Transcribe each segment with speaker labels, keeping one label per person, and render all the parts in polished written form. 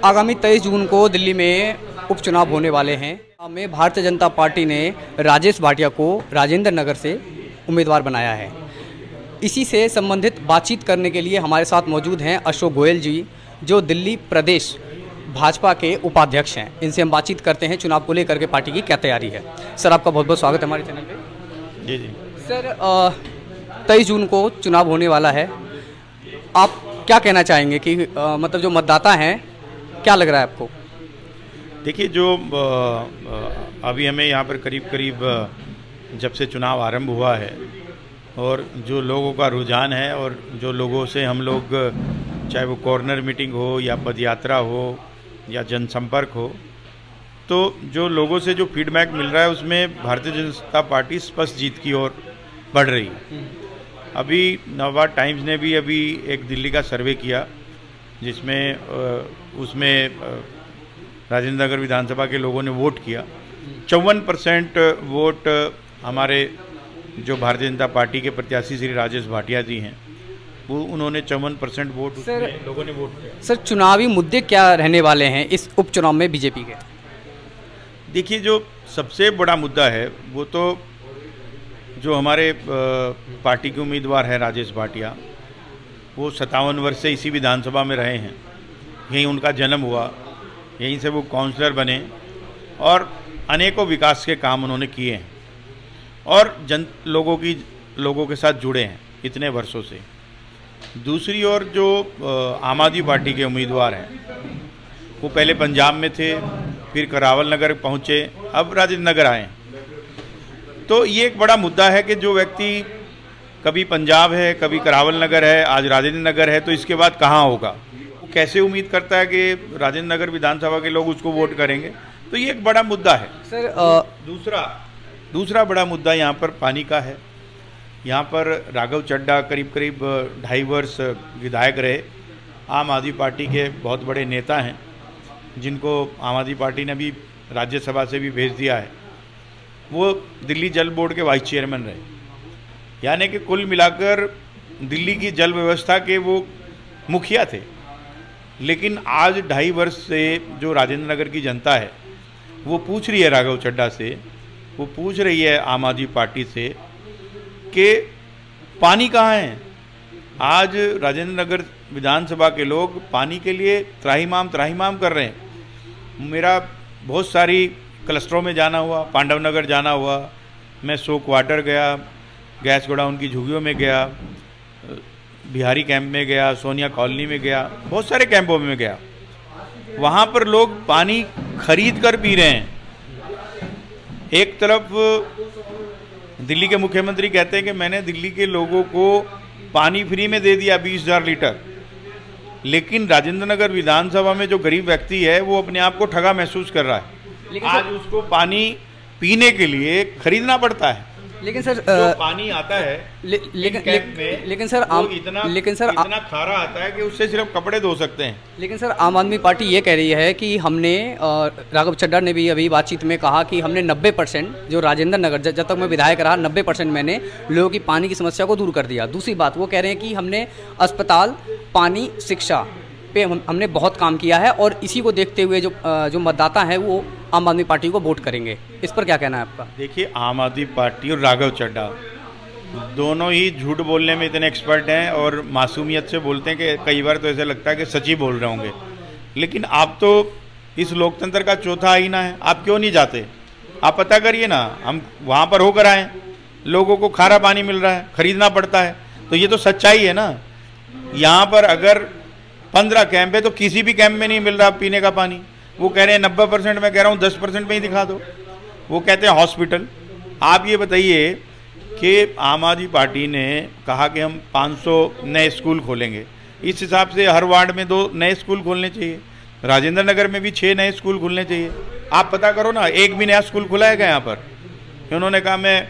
Speaker 1: आगामी 23 जून को दिल्ली में उपचुनाव होने वाले हैं। में भारतीय जनता पार्टी ने राजेश भाटिया को राजेंद्र नगर से उम्मीदवार बनाया है। इसी से संबंधित बातचीत करने के लिए हमारे साथ मौजूद हैं अशोक गोयल जी, जो दिल्ली प्रदेश भाजपा के उपाध्यक्ष हैं। इनसे हम बातचीत करते हैं चुनाव को लेकर के पार्टी की क्या तैयारी है। सर, आपका बहुत बहुत स्वागत है हमारे चैनल पे।
Speaker 2: जी।
Speaker 1: सर, 23 जून को चुनाव होने वाला है। आप क्या कहना चाहेंगे कि मतलब जो मतदाता हैं, क्या लग रहा है आपको?
Speaker 2: देखिए, जो अभी हमें यहाँ पर करीब करीब जब से चुनाव आरंभ हुआ है और जो लोगों का रुझान है और जो लोगों से हम लोग, चाहे वो कॉर्नर मीटिंग हो या पदयात्रा हो या जनसंपर्क हो, तो जो लोगों से जो फीडबैक मिल रहा है उसमें भारतीय जनता पार्टी स्पष्ट जीत की ओर बढ़ रही है। अभी नवभारत टाइम्स ने भी अभी एक दिल्ली का सर्वे किया जिसमें उसमें राजेंद्र नगर विधानसभा के लोगों ने वोट किया। 54% वोट हमारे जो भारतीय जनता पार्टी के प्रत्याशी श्री राजेश भाटिया जी हैं, वो उन्होंने 54% वोट लोगों ने वोट किया।
Speaker 1: सर, चुनावी मुद्दे क्या रहने वाले हैं इस उपचुनाव में बीजेपी के?
Speaker 2: देखिए, जो सबसे बड़ा मुद्दा है वो तो जो हमारे पार्टी के उम्मीदवार हैं राजेश भाटिया, वो 57 वर्ष से इसी विधानसभा में रहे हैं। यहीं उनका जन्म हुआ, यहीं से वो काउंसलर बने और अनेकों विकास के काम उन्होंने किए हैं और लोगों के साथ जुड़े हैं इतने वर्षों से। दूसरी ओर जो आम आदमी पार्टी के उम्मीदवार हैं, वो पहले पंजाब में थे, फिर करावल नगर पहुँचे, अब राजेंद्र नगर आए। तो ये एक बड़ा मुद्दा है कि जो व्यक्ति कभी पंजाब है, कभी करावल नगर है, आज राजेंद्र नगर है, तो इसके बाद कहाँ होगा? वो कैसे उम्मीद करता है कि राजेंद्र नगर विधानसभा के लोग उसको वोट करेंगे? तो ये एक बड़ा मुद्दा है।
Speaker 1: सर,
Speaker 2: दूसरा बड़ा मुद्दा यहाँ पर पानी का है। यहाँ पर राघव चड्ढा करीब करीब 2.5 वर्ष विधायक रहे, आम आदमी पार्टी के बहुत बड़े नेता हैं, जिनको आम आदमी पार्टी ने भी राज्यसभा से भी भेज दिया है। वो दिल्ली जल बोर्ड के वाइस चेयरमैन रहे, यानी कि कुल मिलाकर दिल्ली की जल व्यवस्था के वो मुखिया थे। लेकिन आज 2.5 वर्ष से जो राजेंद्र नगर की जनता है वो पूछ रही है राघव चड्ढा से, वो पूछ रही है आम आदमी पार्टी से कि पानी कहाँ है। आज राजेंद्र नगर विधानसभा के लोग पानी के लिए त्राहिमाम कर रहे हैं। मेरा बहुत सारी क्लस्टरों में जाना हुआ, पांडव नगर जाना हुआ, मैं सो क्वार्टर गया, गैस गोडाउन की झुग्गियों में गया, बिहारी कैंप में गया, सोनिया कॉलोनी में गया, बहुत सारे कैंपों में गया। वहाँ पर लोग पानी खरीद कर पी रहे हैं। एक तरफ दिल्ली के मुख्यमंत्री कहते हैं कि मैंने दिल्ली के लोगों को पानी फ्री में दे दिया 20,000 लीटर, लेकिन राजेंद्र नगर विधानसभा में जो गरीब व्यक्ति है वो अपने आप को ठगा महसूस कर रहा है। आज उसको पानी पीने के लिए खरीदना पड़ता है।
Speaker 1: लेकिन सर,
Speaker 2: जो पानी आता है
Speaker 1: लेकिन सर
Speaker 2: इतना खारा आता है कि उससे सिर्फ कपड़े धो सकते हैं।
Speaker 1: लेकिन सर, आम आदमी पार्टी ये कह रही है कि हमने, राघव चड्ढा ने भी अभी बातचीत में कहा कि हमने 90% जो राजेंद्र नगर, जब तक मैं विधायक रहा, 90% मैंने लोगों की पानी की समस्या को दूर कर दिया। दूसरी बात, वो कह रहे हैं कि हमने अस्पताल, पानी, शिक्षा पे हमने बहुत काम किया है और इसी को देखते हुए जो मतदाता हैं वो आम आदमी पार्टी को वोट करेंगे। इस पर क्या कहना है आपका?
Speaker 2: देखिए, आम आदमी पार्टी और राघव चड्ढा दोनों ही झूठ बोलने में इतने एक्सपर्ट हैं और मासूमियत से बोलते हैं कि कई बार तो ऐसा लगता है कि सच ही बोल रहे होंगे। लेकिन आप तो इस लोकतंत्र का चौथा आईना है, आप क्यों नहीं जाते? आप पता करिए ना, हम वहाँ पर होकर आए, लोगों को खारा पानी मिल रहा है, खरीदना पड़ता है, तो ये तो सच्चाई है ना। यहाँ पर अगर 15 कैंप है तो किसी भी कैंप में नहीं मिल रहा पीने का पानी। वो कह रहे हैं 90%, मैं कह रहा हूँ 10% में ही दिखा दो। वो कहते हैं हॉस्पिटल। आप ये बताइए कि आम आदमी पार्टी ने कहा कि हम 500 नए स्कूल खोलेंगे, इस हिसाब से हर वार्ड में 2 नए स्कूल खोलने चाहिए। राजेंद्र नगर में भी 6 नए स्कूल खुलने चाहिए। आप पता करो ना, एक भी नया स्कूल खुला है क्या यहाँ पर? उन्होंने कहा मैं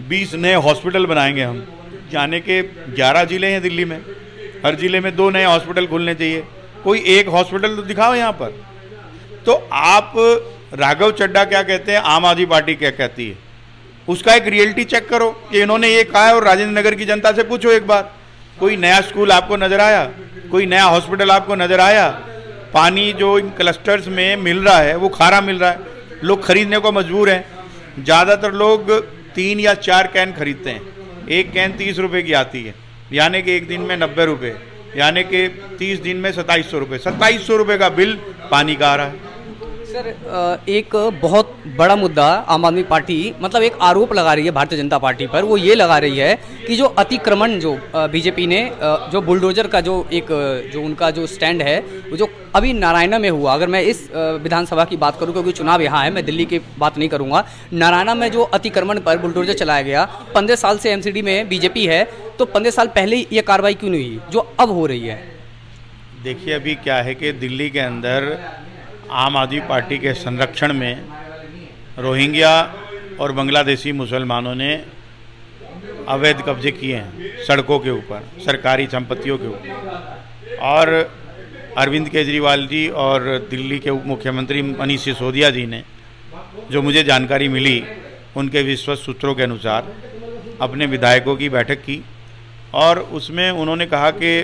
Speaker 2: 20 नए हॉस्पिटल बनाएंगे हम। जाने के 11 ज़िले हैं दिल्ली में, हर ज़िले में 2 नए हॉस्पिटल खुलने चाहिए। कोई एक हॉस्पिटल तो दिखाओ यहाँ पर। तो आप राघव चड्ढा क्या कहते हैं, आम आदमी पार्टी क्या कहती है, उसका एक रियलिटी चेक करो कि इन्होंने ये कहा है और राजेंद्र नगर की जनता से पूछो एक बार, कोई नया स्कूल आपको नजर आया, कोई नया हॉस्पिटल आपको नजर आया? पानी जो इन क्लस्टर्स में मिल रहा है वो खारा मिल रहा है, लोग खरीदने को मजबूर हैं। ज़्यादातर लोग 3 या 4 कैन खरीदते हैं, एक कैन 30 रुपये की आती है, यानी कि एक दिन में 90 रुपये, यानी कि 30 दिन में 2700 रुपये, 2700 रुपये का बिल पानी का आ रहा है।
Speaker 1: सर, एक बहुत बड़ा मुद्दा आम आदमी पार्टी मतलब एक आरोप लगा रही है भारतीय जनता पार्टी पर, वो ये लगा रही है कि जो अतिक्रमण जो बीजेपी ने जो बुलडोजर का जो उनका जो स्टैंड है वो जो अभी नारायणा में हुआ, अगर मैं इस विधानसभा की बात करूं क्योंकि चुनाव यहाँ है, मैं दिल्ली की बात नहीं करूंगा, नारायणा में जो अतिक्रमण पर बुलडोजर चलाया गया, 15 साल से एमसीडी में बीजेपी है, तो 15 साल पहले ये कार्रवाई क्यों नहीं हुई जो अब हो रही है?
Speaker 2: देखिए, अभी क्या है कि दिल्ली के अंदर आम आदमी पार्टी के संरक्षण में रोहिंग्या और बांग्लादेशी मुसलमानों ने अवैध कब्जे किए हैं सड़कों के ऊपर, सरकारी संपत्तियों के ऊपर। और अरविंद केजरीवाल जी और दिल्ली के उप मुख्यमंत्री मनीष सिसोदिया जी ने, जो मुझे जानकारी मिली उनके विश्वस्त सूत्रों के अनुसार, अपने विधायकों की बैठक की और उसमें उन्होंने कहा कि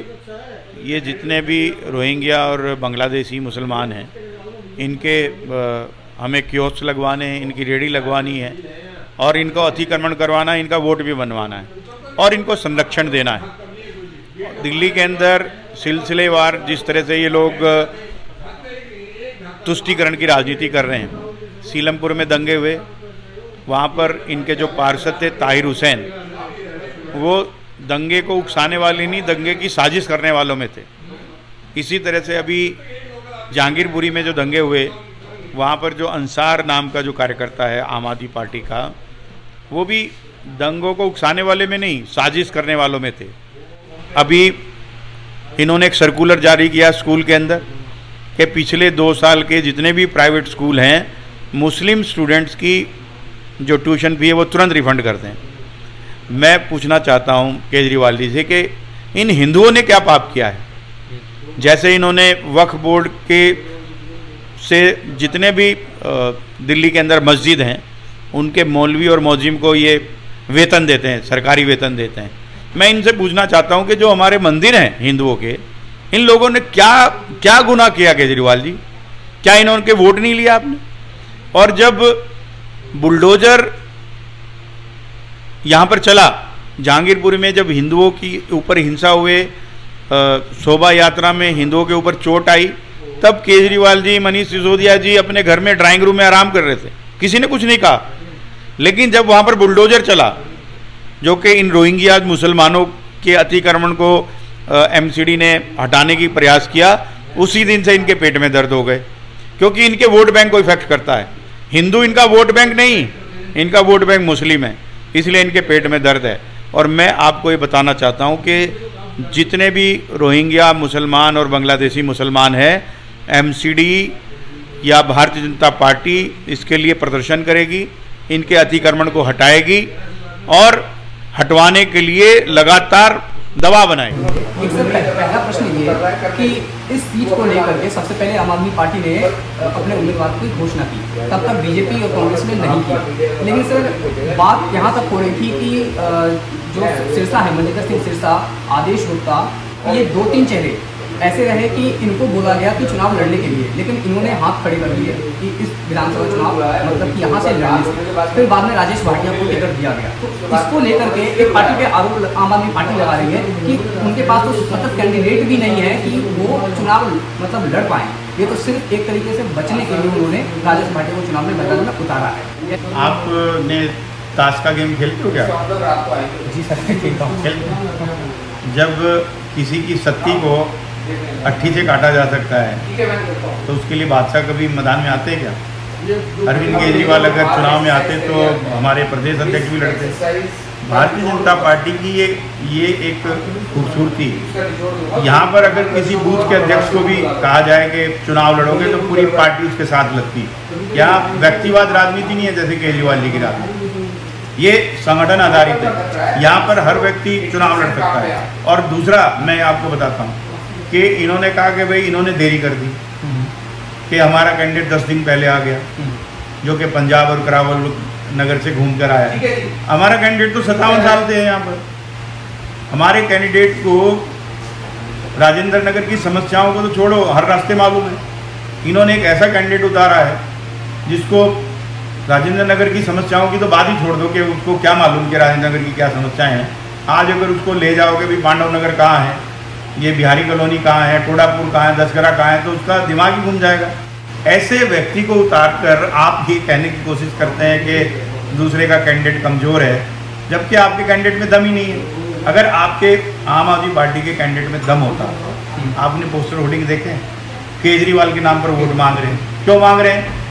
Speaker 2: ये जितने भी रोहिंग्या और बांग्लादेशी मुसलमान हैं, इनके हमें कियोस्क लगवाने हैं, इनकी रेडी लगवानी है और इनको अतिक्रमण करवाना है, इनका वोट भी बनवाना है और इनको संरक्षण देना है। दिल्ली के अंदर सिलसिलेवार जिस तरह से ये लोग तुष्टीकरण की राजनीति कर रहे हैं, सीलमपुर में दंगे हुए, वहाँ पर इनके जो पार्षद थे ताहिर हुसैन, वो दंगे को उकसाने वाले नहीं, दंगे की साजिश करने वालों में थे। इसी तरह से अभी जहांगीरपुरी में जो दंगे हुए, वहाँ पर जो अंसार नाम का जो कार्यकर्ता है आम आदमी पार्टी का, वो भी दंगों को उकसाने वाले में नहीं, साजिश करने वालों में थे। अभी इन्होंने एक सर्कुलर जारी किया स्कूल के अंदर कि पिछले 2 साल के जितने भी प्राइवेट स्कूल हैं, मुस्लिम स्टूडेंट्स की जो ट्यूशन फी है वो तुरंत रिफंड कर दें। मैं पूछना चाहता हूँ केजरीवाल जी से कि इन हिंदुओं ने क्या पाप किया है? जैसे इन्होंने वक्फ बोर्ड के से जितने भी दिल्ली के अंदर मस्जिद हैं, उनके मौलवी और मौजिम को ये वेतन देते हैं, सरकारी वेतन देते हैं। मैं इनसे पूछना चाहता हूं कि जो हमारे मंदिर हैं हिंदुओं के, इन लोगों ने क्या गुनाह किया केजरीवाल जी? क्या इन्होंने वोट नहीं लिया आपने? और जब बुलडोजर यहाँ पर चला जहांगीरपुर में, जब हिंदुओं की ऊपर हिंसा हुए, शोभा यात्रा में हिंदुओं के ऊपर चोट आई, तब केजरीवाल जी, मनीष सिसोदिया जी अपने घर में ड्राइंग रूम में आराम कर रहे थे, किसी ने कुछ नहीं कहा। लेकिन जब वहाँ पर बुलडोजर चला जो कि इन रोहिंग्या मुसलमानों के अतिक्रमण को एमसीडी ने हटाने की प्रयास किया, उसी दिन से इनके पेट में दर्द हो गए, क्योंकि इनके वोट बैंक को इफेक्ट करता है। हिंदू इनका वोट बैंक नहीं, इनका वोट बैंक मुस्लिम है, इसलिए इनके पेट में दर्द है। और मैं आपको ये बताना चाहता हूँ कि जितने भी रोहिंग्या मुसलमान और बांग्लादेशी मुसलमान हैं, एमसीडी या भारतीय जनता पार्टी इसके लिए प्रदर्शन करेगी, इनके अतिक्रमण को हटाएगी और हटवाने के लिए लगातार दबाव बनाएगी।
Speaker 1: एक सर पहला प्रश्न ये है कि इस सीट को लेकर के सबसे पहले आम आदमी पार्टी ने अपने उम्मीदवार की घोषणा की, तब तक बीजेपी और कांग्रेस ने नहीं किया। लेकिन सर बात यहाँ तक हो रही थी कि जो सिरसा है, मनिंदर सिंह सिरसा, आदेश गुप्ता, ये 2-3 चेहरे ऐसे रहे कि इनको बोला गया कि चुनाव लड़ने के लिए, लेकिन इन्होंने हाथ खड़े कर दिए कि इस विधानसभा चुनाव मतलब कि यहाँ से लड़ने से। फिर बाद में राजेश भाटिया को टिकट दिया गया। तो इसको लेकर के एक पार्टी पे आरोप आम आदमी पार्टी लगा रही है कि उनके पास तो मतलब कैंडिडेट भी नहीं है कि वो चुनाव मतलब लड़ पाएँ। ये तो सिर्फ एक तरीके से बचने के लिए उन्होंने राजेश भाटिया को चुनाव में मैदान में उतारा है।
Speaker 2: आपने ताश का गेम खेलते हो क्या?
Speaker 1: जी सर, खेलता हूँ।
Speaker 2: जब किसी की सत्ती को अट्ठी से काटा जा सकता है तो उसके लिए बादशाह कभी मैदान में आते हैं क्या? अरविंद केजरीवाल अगर चुनाव में आते तो हमारे प्रदेश अध्यक्ष भी लड़ते। भारतीय जनता पार्टी की ये एक खूबसूरती, यहाँ पर अगर किसी बूथ के अध्यक्ष को भी कहा जाए कि चुनाव लड़ोगे तो पूरी पार्टी उसके साथ लगती। यहाँ व्यक्तिवाद राजनीति नहीं है जैसे केजरीवाल जी की राजनीति, ये संगठन आधारित है। यहाँ पर हर व्यक्ति चुनाव लड़ सकता है। और दूसरा मैं आपको बताता हूँ कि इन्होंने कहा कि भाई इन्होंने देरी कर दी कि हमारा कैंडिडेट 10 दिन पहले आ गया, जो कि पंजाब और करावल नगर से घूम कर आया। हमारा कैंडिडेट तो 57 साल से है यहाँ पर। हमारे कैंडिडेट को राजेंद्र नगर की समस्याओं को तो छोड़ो, हर रास्ते मालूम है। इन्होंने एक ऐसा कैंडिडेट उतारा है जिसको राजेंद्र नगर की समस्याओं की तो बात ही छोड़ दो कि उसको क्या मालूम कि राजेंद्र नगर की क्या समस्याएं हैं। आज अगर उसको ले जाओगे भी पांडव नगर कहाँ है, ये बिहारी कॉलोनी कहाँ है, टोडापुर कहाँ है, दसगरा कहाँ है, तो उसका दिमाग ही घूम जाएगा। ऐसे व्यक्ति को उतार कर आप ये कहने की कोशिश करते हैं कि दूसरे का कैंडिडेट कमज़ोर है, जबकि आपके कैंडिडेट में दम ही नहीं है। अगर आपके आम आदमी पार्टी के कैंडिडेट में दम होता, आपने पोस्टर होर्डिंग देखे, केजरीवाल के नाम पर वोट मांग रहे हैं, क्यों मांग रहे हैं?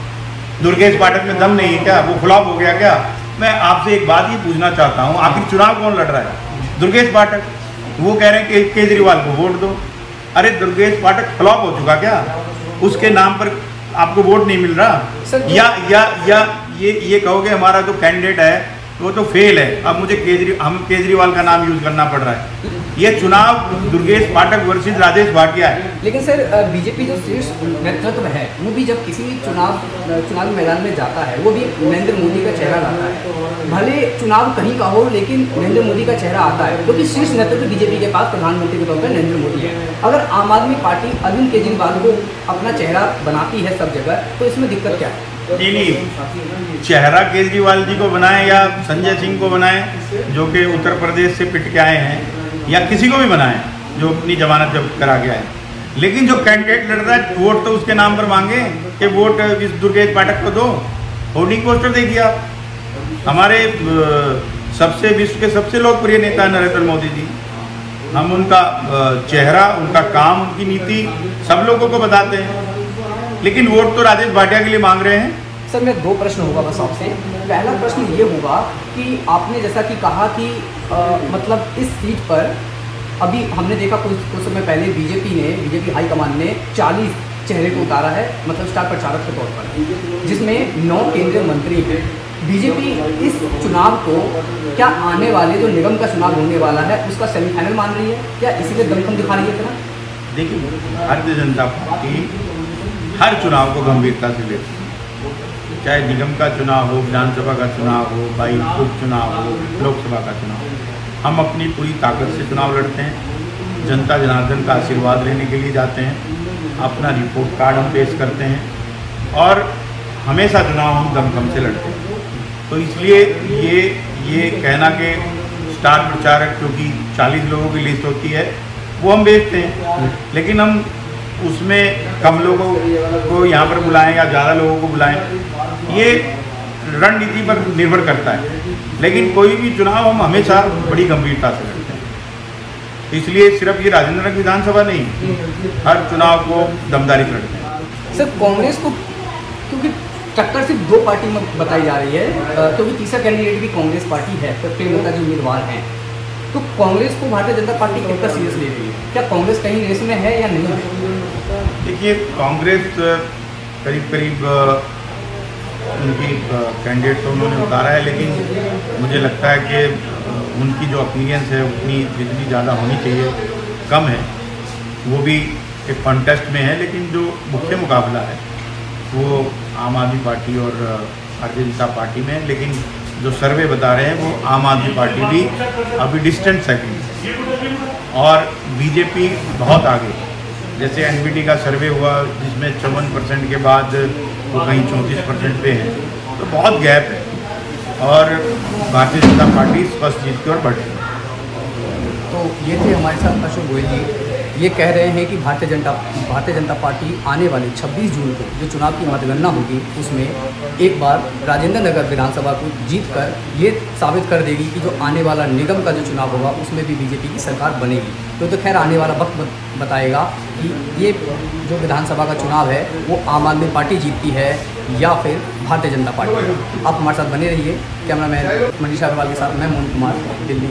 Speaker 2: दुर्गेश पाठक में दम नहीं है क्या? वो फ्लॉप हो गया क्या? मैं आपसे एक बात ही पूछना चाहता हूँ, आखिर चुनाव कौन लड़ रहा है? दुर्गेश पाठक। वो कह रहे हैं कि केजरीवाल को वोट दो। अरे दुर्गेश पाठक फ्लॉप हो चुका क्या? उसके नाम पर आपको वोट नहीं मिल रहा? या ये कहोगे हमारा जो कैंडिडेट है वो तो फेल है, अब मुझे केजरीवाल का नाम यूज करना पड़ रहा है। ये चुनाव दुर्गेश पाठक वर्सेस राजेश भाटिया है।
Speaker 1: लेकिन सर बीजेपी जो शीर्ष नेतृत्व है वो भी जब किसी चुनाव मैदान में जाता है वो भी नरेंद्र मोदी का चेहरा लाता है। भले चुनाव कहीं का हो लेकिन नरेंद्र मोदी का चेहरा आता है, क्योंकि शीर्ष नेतृत्व बीजेपी के पास प्रधानमंत्री के तौर पर नरेंद्र मोदी है। अगर आम आदमी पार्टी अरविंद केजरीवाल को अपना चेहरा बनाती है सब जगह, तो इसमें दिक्कत क्या है?
Speaker 2: नहीं, चेहरा केजरीवाल जी को बनाए या संजय सिंह को बनाए जो कि उत्तर प्रदेश से पिट के आए हैं, या किसी को भी बनाए जो अपनी जमानत जब करा के आए, लेकिन जो कैंडिडेट लड़ रहा है वोट तो उसके नाम पर मांगे कि वोट इस दुर्गेश पाठक को दो। होर्डिंग पोस्टर देखिए आप। हमारे विश्व के सबसे लोकप्रिय नेता नरेंद्र मोदी जी, हम उनका चेहरा, उनका काम, उनकी नीति सब लोगों को बताते हैं, लेकिन वोट तो राजेश भाटिया के लिए मांग रहे हैं।
Speaker 1: सर मेरा 2 प्रश्न होगा बस आपसे। पहला प्रश्न ये होगा कि आपने जैसा कि कहा कि मतलब इस सीट पर अभी हमने देखा कुछ समय पहले बीजेपी हाईकमान ने 40 चेहरे को उतारा है, मतलब स्टार प्रचारक के तौर पर, जिसमें 9 केंद्रीय मंत्री हैं। बीजेपी इस चुनाव को क्या आने वाले जो निगम का चुनाव होने वाला है उसका सेमीफाइनल मान रही है, क्या इसीलिए दमखम दिखा रही है? फिर
Speaker 2: देखिए, भारतीय जनता पार्टी हर चुनाव को गंभीरता से लेती है, चाहे निगम का चुनाव हो, विधानसभा का चुनाव हो, भाई उपचुनाव हो, लोकसभा का चुनाव हो। हम अपनी पूरी ताकत से चुनाव लड़ते हैं, जनता जनार्दन का आशीर्वाद लेने के लिए जाते हैं, अपना रिपोर्ट कार्ड हम पेश करते हैं और हमेशा चुनाव हम दमखम से लड़ते हैं। तो इसलिए ये कहना कि स्टार प्रचारक क्योंकि 40 लोगों की लिस्ट होती है वो हम बेचते हैं, लेकिन हम उसमें कम लोगों को यहाँ पर बुलाएं या ज़्यादा लोगों को बुलाएं, ये रणनीति पर निर्भर करता है। लेकिन कोई भी चुनाव हम हमेशा बड़ी गंभीरता से लड़ते हैं, इसलिए सिर्फ ये राजेंद्र नगर विधानसभा नहीं, हर चुनाव को दमदारी से लड़ते हैं।
Speaker 1: सर कांग्रेस को क्योंकि टक्कर सिर्फ 2 पार्टी में बताई जा रही है, क्योंकि तीसरा कैंडिडेट भी कांग्रेस पार्टी है, तो प्रेमलता जी उम्मीदवार हैं, तो कांग्रेस को भारतीय जनता पार्टी कितना सीरियस ले रही है? क्या कांग्रेस कहीं रेस में है या नहीं है?
Speaker 2: देखिए, कांग्रेस करीब उनकी कैंडिडेट तो उन्होंने उतारा है, लेकिन मुझे लगता है कि उनकी जो अपीयरेंस है उतनी जितनी ज़्यादा होनी चाहिए कम है। वो भी एक कॉन्टेस्ट में है, लेकिन जो मुख्य मुकाबला है वो आम आदमी पार्टी और भारतीय जनता पार्टी में है। लेकिन जो सर्वे बता रहे हैं वो आम आदमी पार्टी भी अभी डिस्टेंट सेकंड है और बीजेपी बहुत आगे। जैसे एनबीटी का सर्वे हुआ जिसमें 54% के बाद वो कहीं 34% पे है, तो बहुत गैप है और भारतीय जनता पार्टी स्पष्ट जीत की ओर बढ़ रही है।
Speaker 1: तो ये थे हमारे साथ अशोक गोयल जी। ये कह रहे हैं कि भारतीय जनता पार्टी आने वाले 26 जून को जो चुनाव की मतगणना होगी उसमें एक बार राजेंद्र नगर विधानसभा को जीतकर ये साबित कर देगी कि जो आने वाला निगम का जो चुनाव होगा उसमें भी बीजेपी की सरकार बनेगी। तो खैर आने वाला वक्त बताएगा कि ये जो विधानसभा का चुनाव है वो आम आदमी पार्टी जीतती है या फिर भारतीय जनता पार्टी। आप हमारे साथ बने रहिए। कैमरामैन मनीषा अग्रवाल के साथ मैं मोहन कुमार, दिल्ली।